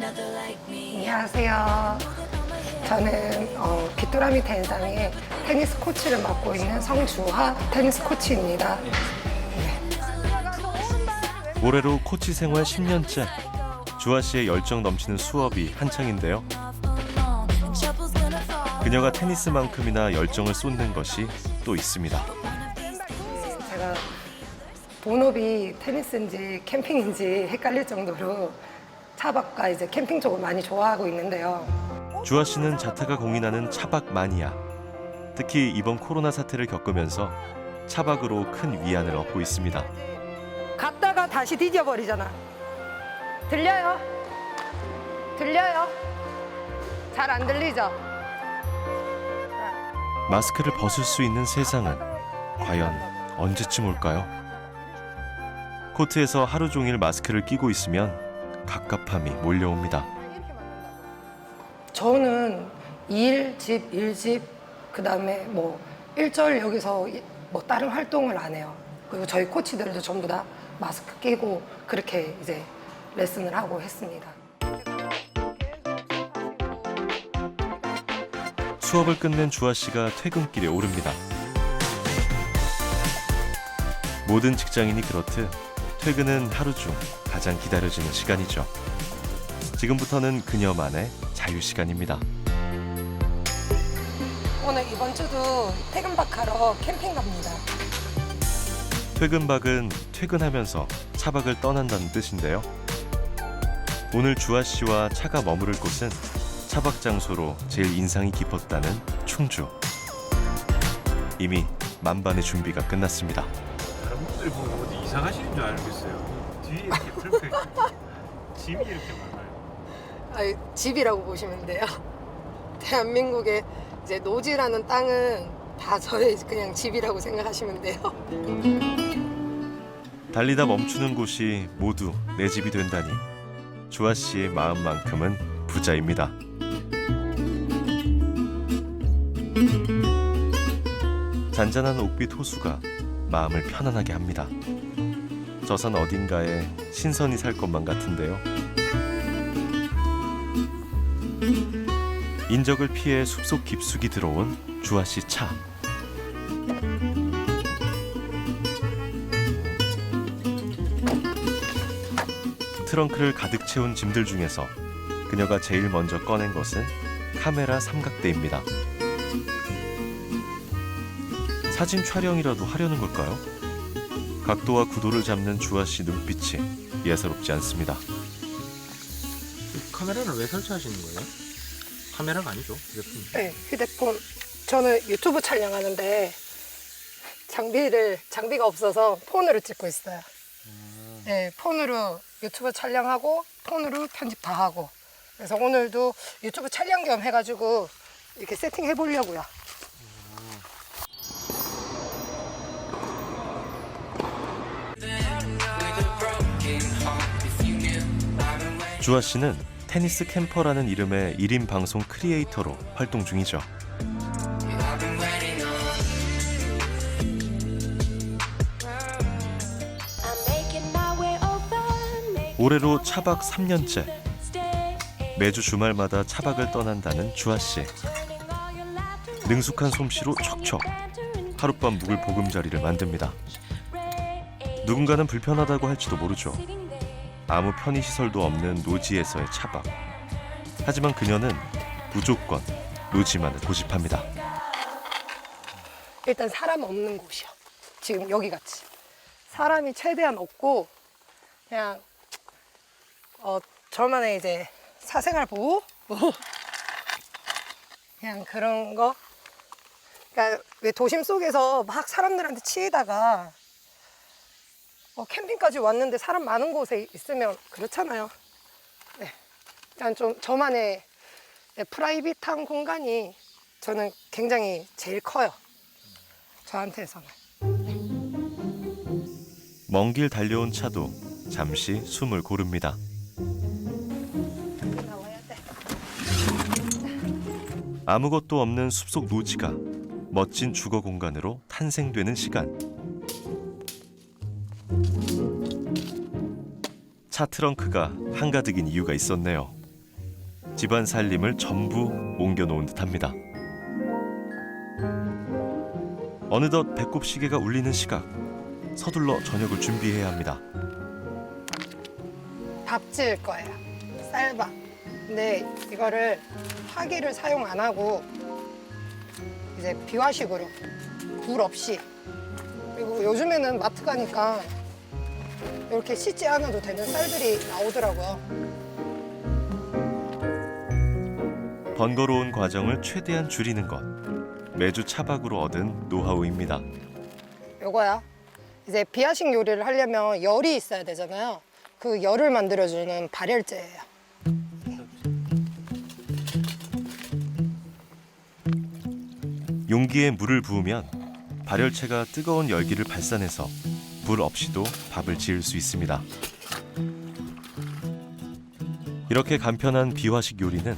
안녕하세요. 저는 귀뚜라미 텐상의 테니스 코치를 맡고 있는 성주화 테니스 코치입니다. 올해로 코치 생활 10년째. 주아 씨의 열정 넘치는 수업이 한창인데요. 그녀가 테니스만큼이나 열정을 쏟는 것이 또 있습니다. 제가 본업이 테니스인지 캠핑인지 헷갈릴 정도로 차박과 이제 캠핑 쪽을 많이 좋아하고 있는데요. 주아 씨는 자타가 공인하는 차박 마니아. 특히 이번 코로나 사태를 겪으면서 차박으로 큰 위안을 얻고 있습니다. 갔다가 다시 뒤져버리잖아. 들려요? 들려요? 잘 안 들리죠? 마스크를 벗을 수 있는 세상은 과연 언제쯤 올까요? 코트에서 하루 종일 마스크를 끼고 있으면 갑갑함이 몰려옵니다. 저는 일집, 일집, 그다음에 뭐 일절 여기서 뭐 다른 활동을 안 해요. 그리고 저희 코치들도 전부 다 마스크 끼고 그렇게 이제 레슨을 하고 했습니다. 수업을 끝낸 주아 씨가 퇴근길에 오릅니다. 모든 직장인이 그렇듯 퇴근은 하루 중 가장 기다려지는 시간이죠. 지금부터는 그녀만의 자유시간입니다. 오늘 이번 주도 퇴근박하러 캠핑 갑니다. 퇴근박은 퇴근하면서 차박을 떠난다는 뜻인데요. 오늘 주아 씨와 차가 머무를 곳은 차박 장소로 제일 인상이 깊었다는 충주. 이미 만반의 준비가 끝났습니다. 사람들 보면 어디 이상하시는 줄 알겠어요. 뒤에 이렇게 펼쳐 있고 짐이 이렇게 많아요. 집이라고 보시면 돼요. 대한민국의 이제 노지라는 땅은 다 저의 그냥 집이라고 생각하시면 돼요. 달리다 멈추는 곳이 모두 내 집이 된다니 주아 씨의 마음만큼은 부자입니다. 잔잔한 옥빛 호수가 마음을 편안하게 합니다. 저 산 어딘가에 신선히 살 것만 같은데요. 인적을 피해 숲속 깊숙이 들어온 주아 씨 차. 트렁크를 가득 채운 짐들 중에서 그녀가 제일 먼저 꺼낸 것은 카메라 삼각대입니다. 사진 촬영이라도 하려는 걸까요? 각도와 구도를 잡는 주아 씨 눈빛이 예사롭지 않습니다. 카메라를 왜 설치하시는 거예요? 카메라가 아니죠, 휴대폰. 네, 휴대폰. 저는 유튜브 촬영하는데 장비가 없어서 폰으로 찍고 있어요. 네, 폰으로 유튜브 촬영하고 폰으로 편집 다 하고. 그래서 오늘도 유튜브 촬영 겸 해가지고 이렇게 세팅해 보려고요. 주아 씨는 테니스 캠퍼라는 이름의 1인 방송 크리에이터로 활동 중이죠. 올해로 차박 3년째. 매주 주말마다 차박을 떠난다는 주아 씨. 능숙한 솜씨로 척척 하룻밤 묵을 보금자리를 만듭니다. 누군가는 불편하다고 할지도 모르죠. 아무 편의시설도 없는 노지에서의 차박. 하지만 그녀는 무조건 노지만을 고집합니다. 일단 사람 없는 곳이요. 지금 여기 같이. 사람이 최대한 없고 그냥 저만의 이제 사생활 보호? 그냥 그런 거. 그러니까 왜 도심 속에서 막 사람들한테 치이다가 캠핑까지 왔는데 사람 많은 곳에 있으면 그렇잖아요. 네. 일단 좀 저만의 프라이빗한 공간이 저는 굉장히 제일 커요. 저한테서는. 먼 길 달려온 차도 잠시 숨을 고릅니다. 나와야 돼. 아무것도 없는 숲속 노지가 멋진 주거 공간으로 탄생되는 시간. 차 트렁크가 한가득인 이유가 있었네요. 집안 살림을 전부 옮겨놓은 듯합니다. 어느덧 배꼽 시계가 울리는 시각. 서둘러 저녁을 준비해야 합니다. 밥 지을 거예요. 쌀밥. 근데 이거를 파기를 사용 안 하고 이제 비화식으로 불 없이. 그리고 요즘에는 마트 가니까 이렇게 씻지 않아도 되는 쌀들이 나오더라고요. 번거로운 과정을 최대한 줄이는 것. 매주 차박으로 얻은 노하우입니다. 요거야. 이제 비화식 요리를 하려면 열이 있어야 되잖아요. 그 열을 만들어주는 발열제예요. 용기에 물을 부으면 발열체가 뜨거운 열기를 발산해서 불 없이도 밥을 지을 수 있습니다. 이렇게 간편한 비화식 요리는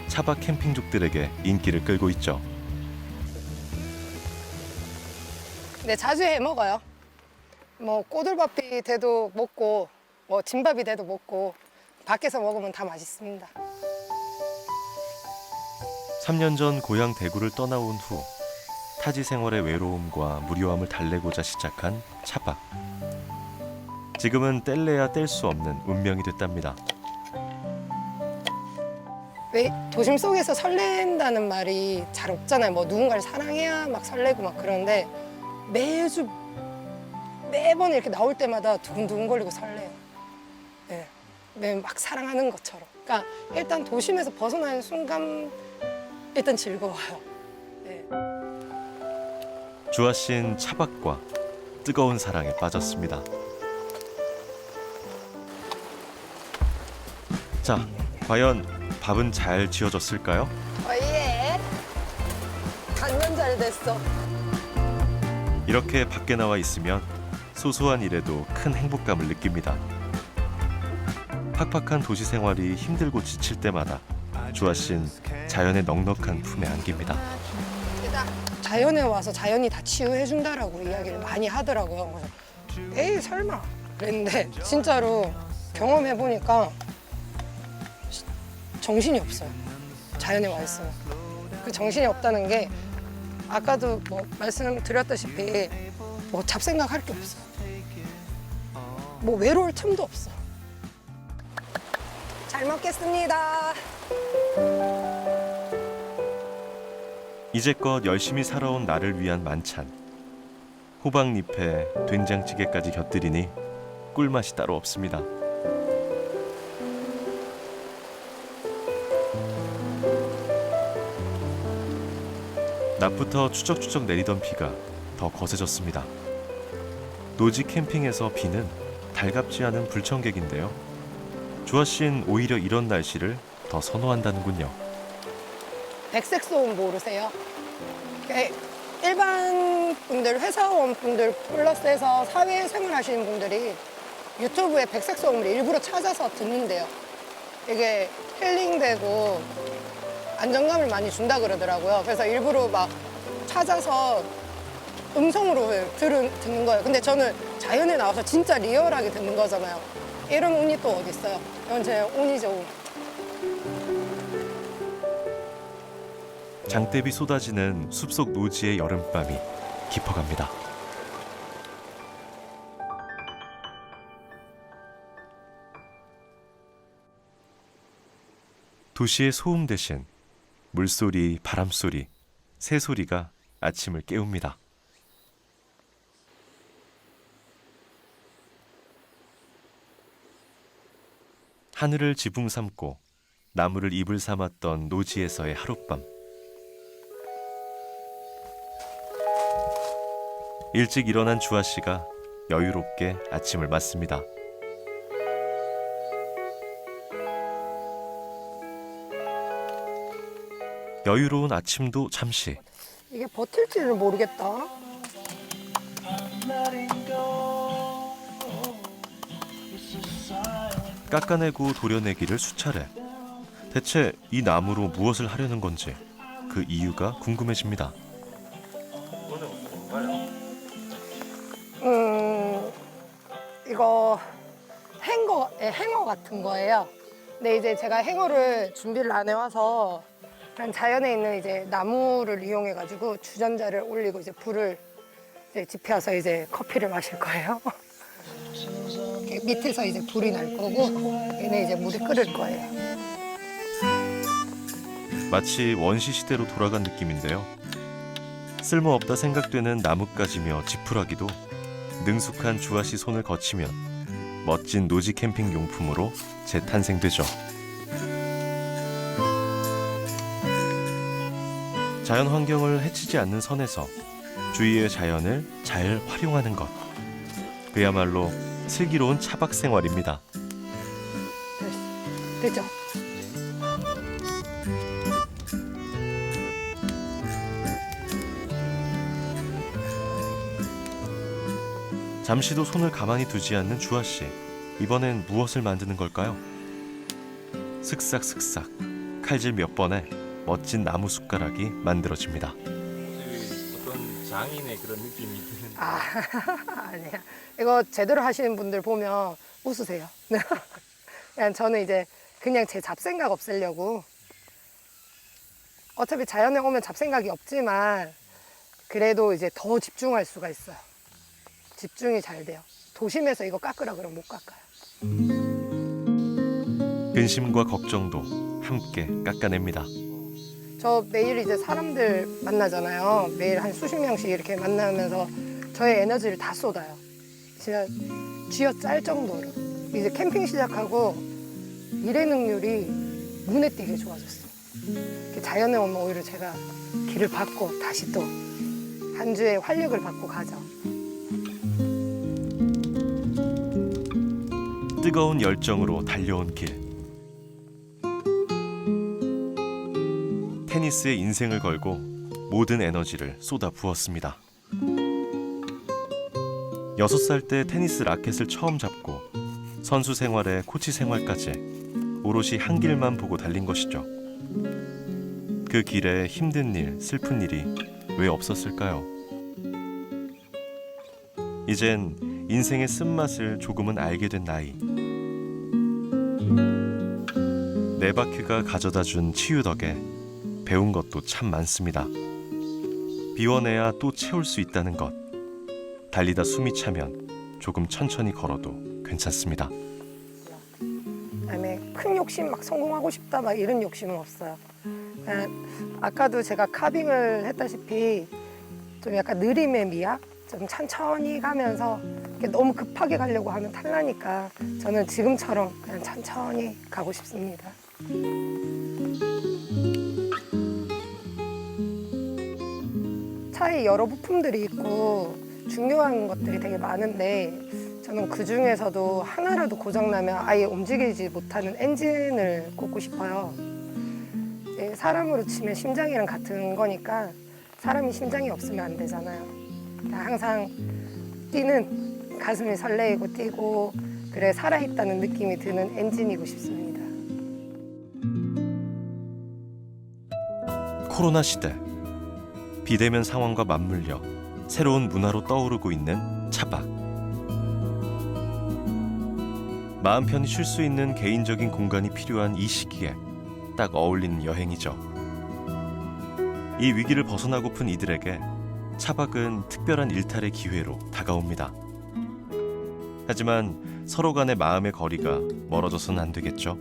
차박 캠핑족들에게 인기를 끌고 있죠. 근데 자주 해 먹어요. 뭐 꼬들밥이 돼도 먹고 뭐 진밥이 돼도 먹고 밖에서 먹으면 다 맛있습니다. 3년 전 고향 대구를 떠나온 후 타지 생활의 외로움과 무료함을 달래고자 시작한 차박. 지금은 뗄래야 뗄 수 없는 운명이 됐답니다. 왜 도심 속에서 설렌다는 말이 잘 없잖아요. 뭐 누군가를 사랑해야 막 설레고 막 그런데 매번 이렇게 나올 때마다 두근두근거리고 설레요. 네, 막 사랑하는 것처럼. 그러니까 일단 도심에서 벗어나는 순간 일단 즐거워요. 네. 주아 씨는 차박과 뜨거운 사랑에 빠졌습니다. 자, 과연 밥은 잘 지어졌을까요? 예. 당면 잘 됐어. 이렇게 밖에 나와 있으면 소소한 일에도 큰 행복감을 느낍니다. 팍팍한 도시 생활이 힘들고 지칠 때마다 주아 씨는 자연의 넉넉한 품에 안깁니다. 자연에 와서 자연이 다 치유해 준다라고 이야기를 많이 하더라고요. 그래서 에이 설마 그랬는데 진짜로 경험해 보니까 정신이 없어요. 자연에 와 있으면 그 정신이 없다는 게 아까도 뭐 말씀드렸다시피 뭐 잡생각할 게 없어. 뭐 외로울 틈도 없어. 잘 먹겠습니다. 이제껏 열심히 살아온 나를 위한 만찬. 호박잎에 된장찌개까지 곁들이니 꿀맛이 따로 없습니다. 낮부터 추적추적 내리던 비가 더 거세졌습니다. 노지 캠핑에서 비는 달갑지 않은 불청객인데요. 주아 씨는 오히려 이런 날씨를 더 선호한다는군요. 백색 소음 모르세요? 일반 분들, 회사원 분들 플러스해서 사회생활 하시는 분들이 유튜브에 백색 소음을 일부러 찾아서 듣는데요. 이게 힐링되고 안정감을 많이 준다 그러더라고요. 그래서 일부러 막 찾아서 음성으로 듣는 거예요. 근데 저는 자연에 나와서 진짜 리얼하게 듣는 거잖아요. 이런 운이 또 어디 있어요? 이건 제 운이죠, 운. 장대비 쏟아지는 숲속 노지의 여름밤이 깊어갑니다. 도시의 소음 대신 물소리, 바람소리, 새소리가 아침을 깨웁니다. 하늘을 지붕 삼고 나무를 이불 삼았던 노지에서의 하룻밤. 일찍 일어난 주아 씨가 여유롭게 아침을 맞습니다. 여유로운 아침도 잠시. 이게 버틸지를 모르겠다. 깎아내고 도려내기를 수차례. 대체 이 나무로 무엇을 하려는 건지 그 이유가 궁금해집니다. 이거 행어 같은 거예요. 네, 이제 제가 행어를 준비를 안 해와서 그냥 자연에 있는 이제 나무를 이용해가지고 주전자를 올리고 이제 불을 이제 지펴서 이제 커피를 마실 거예요. 이렇게 밑에서 이제 불이 날 거고 얘는 이제 물이 끓을 거예요. 마치 원시 시대로 돌아간 느낌인데요. 쓸모없다 생각되는 나뭇가지며 지푸라기도 능숙한 주아 씨 손을 거치면 멋진 노지 캠핑 용품으로 재탄생되죠. 자연 환경을 해치지 않는 선에서 주위의 자연을 잘 활용하는 것. 그야말로 슬기로운 차박 생활입니다. 됐죠? 잠시도 손을 가만히 두지 않는 주아 씨. 이번엔 무엇을 만드는 걸까요? 슥싹슥싹 칼질 몇 번에 멋진 나무 숟가락이 만들어집니다. 어떤 장인의 그런 느낌이 드는. 아니야. 이거 제대로 하시는 분들 보면 웃으세요. 그냥 저는 이제 그냥 제 잡생각 없애려고. 어차피 자연에 오면 잡생각이 없지만 그래도 이제 더 집중할 수가 있어요. 집중이 잘 돼요. 도심에서 이거 깎으라 그러면 못 깎아요. 근심과 걱정도 함께 깎아냅니다. 저 매일 이제 사람들 만나잖아요. 매일 한 수십 명씩 이렇게 만나면서 저의 에너지를 다 쏟아요. 진짜 쥐어짤 정도로. 이제 캠핑 시작하고 일의 능률이 눈에 띄게 좋아졌어요. 자연에 오면 오히려 제가 길을 받고 다시 또 한 주의 활력을 받고 가죠. 뜨거운 열정으로 달려온 길. 테니스에 인생을 걸고 모든 에너지를 쏟아 부었습니다. 6살 때 테니스 라켓을 처음 잡고 선수 생활에 코치 생활까지 오롯이 한 길만 보고 달린 것이죠. 그 길에 힘든 일, 슬픈 일이 왜 없었을까요? 이젠 인생의 쓴맛을 조금은 알게 된 나이. 네 바퀴가 가져다준 치유 덕에 배운 것도 참 많습니다. 비워내야 또 채울 수 있다는 것. 달리다 숨이 차면 조금 천천히 걸어도 괜찮습니다. 그다음에 큰 욕심 막 성공하고 싶다 막 이런 욕심은 없어요. 그냥 아까도 제가 카빙을 했다시피 좀 약간 느림의 미학? 좀 천천히 가면서 이렇게 너무 급하게 가려고 하면 탈나니까 저는 지금처럼 그냥 천천히 가고 싶습니다. 차에 여러 부품들이 있고 중요한 것들이 되게 많은데 저는 그 중에서도 하나라도 고장나면 아예 움직이지 못하는 엔진을 꽂고 싶어요. 사람으로 치면 심장이랑 같은 거니까 사람이 심장이 없으면 안 되잖아요. 항상 뛰는 가슴이 설레이고 뛰고 그래 살아있다는 느낌이 드는 엔진이고 싶습니다. 코로나 시대. 비대면 상황과 맞물려 새로운 문화로 떠오르고 있는 차박. 마음 편히 쉴 수 있는 개인적인 공간이 필요한 이 시기에 딱 어울리는 여행이죠. 이 위기를 벗어나고픈 이들에게 차박은 특별한 일탈의 기회로 다가옵니다. 하지만 서로 간의 마음의 거리가 멀어져서는 안 되겠죠.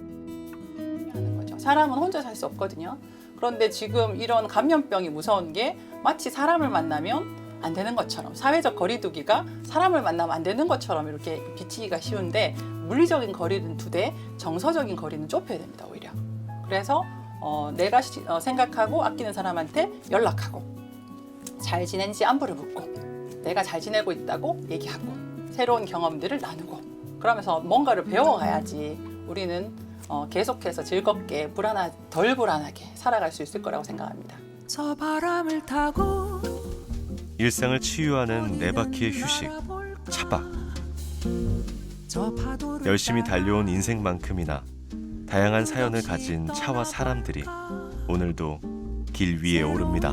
사람은 혼자 살 수 없거든요. 그런데 지금 이런 감염병이 무서운 게 마치 사람을 만나면 안 되는 것처럼 사회적 거리두기가 사람을 만나면 안 되는 것처럼 이렇게 비치기가 쉬운데 물리적인 거리는 두되 정서적인 거리는 좁혀야 됩니다. 오히려. 그래서 내가 생각하고 아끼는 사람한테 연락하고 잘 지낸지 안부를 묻고 내가 잘 지내고 있다고 얘기하고 새로운 경험들을 나누고 그러면서 뭔가를 배워가야지 우리는 계속해서 즐겁게 덜 불안하게 살아갈 수 있을 거라고 생각합니다. 저 바람을 타고 일상을 치유하는 네 바퀴의 휴식, 차박. 열심히 달려온 인생만큼이나 다양한 사연을 가진 차와 사람들이 오늘도 길 위에 오릅니다.